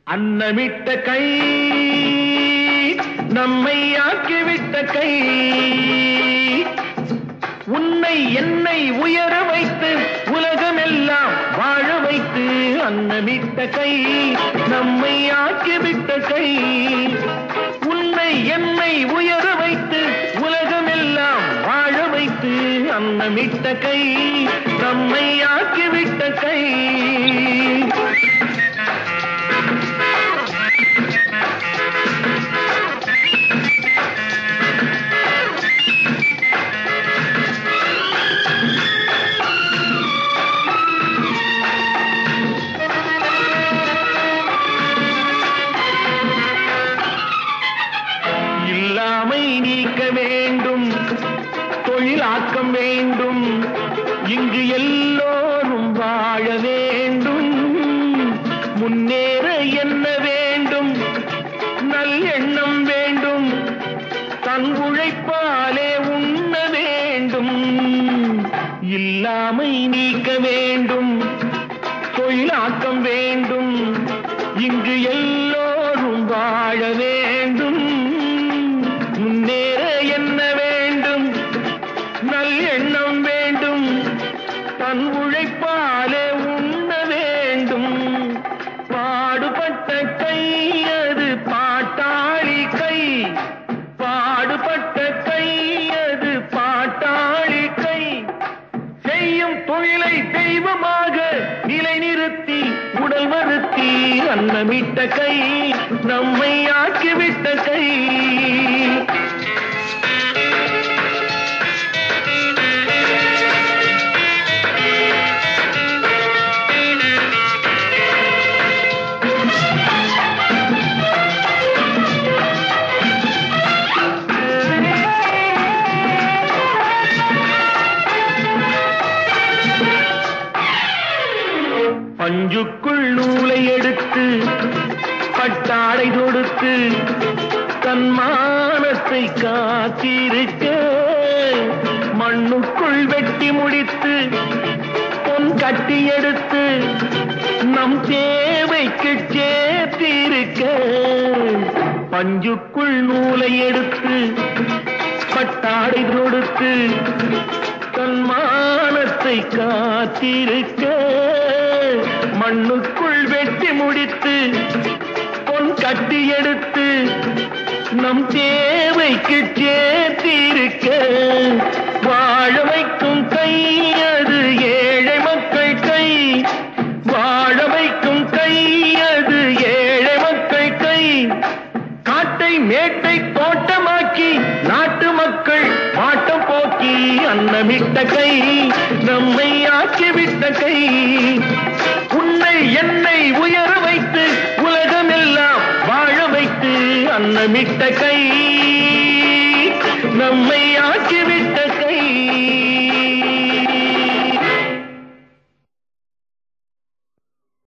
அன்னமிட்ட கை நம்மை ஆக்கிவிட்ட கை உன்னை என்னை உயர வைத்து உலகமெல்லாம் வாழ வைத்து அன்னமிட்ட கை நம்மை ஆக்கிவிட்ட கை உன்னை என்னை உயர வைத்து உலகமெல்லாம் வாழ வைத்து அன்னமிட்ட கை நம்மை ஆக்கிவிட்ட கை நீக்க வேண்டும் தொழிலாக்கம் வேண்டும் இங்கு எல்லோரும் வாழ வேண்டும் முன்னேற என்ன வேண்டும் நல்லெண்ணம் வேண்டும் தன் உழைப்பாலே உண்ண வேண்டும் இல்லாமை நீக்க வேண்டும் தொழிலாக்கம் வேண்டும் இங்கு எல்லோரும் வாழ வேண்டும் முன்னேற என்ன வேண்டும் நல்லெண்ணம் வேண்டும் தன் உழைப்பாலே உண்ண வேண்டும் பாடுபட்ட கை அது பாட்டாளி கை பாடுபட்ட கை அது பாட்டாளி கை செய்யும் தொழிலை தெய்வமாக நிலைநிறுத்தி உடல் வருத்தி அன்னமிட்ட கை நம்மை ஆக்கிவிட்ட கை பஞ்சுக்குள் நூலை எடுத்து பட்டாடை தொடுத்து தன் மானத்தை காத்திருக்க மண்ணுக்குள் வெட்டி முடித்து பொன் கட்டி எடுத்து நம் தேவைக்கு சேர்த்திருக்க பஞ்சுக்குள் நூலை எடுத்து பட்டாடை தொடுத்து தன் மானத்தை காத்திருக்க மண்ணுக்குள் வெட்டி முடித்து பொன் கட்டி எடுத்து நம் தேவைக்கு சேர்த்திருக்க வாழ வைக்கும் கை அது ஏழை மக்கள் கை வாழ வைக்கும் கை அது ஏழை மக்கள் கை காட்டை மேட்டை தோட்டமாக்கி நாட்டு மக்கள் பாட்டம் போக்கி அன்னமிட்ட கை நம்மை ஆக்கிவிட்ட கை உன்னை என்னை உயர வைத்து உலகமெல்லாம் வாழ வைத்து அன்னமிட்ட கை நம்மை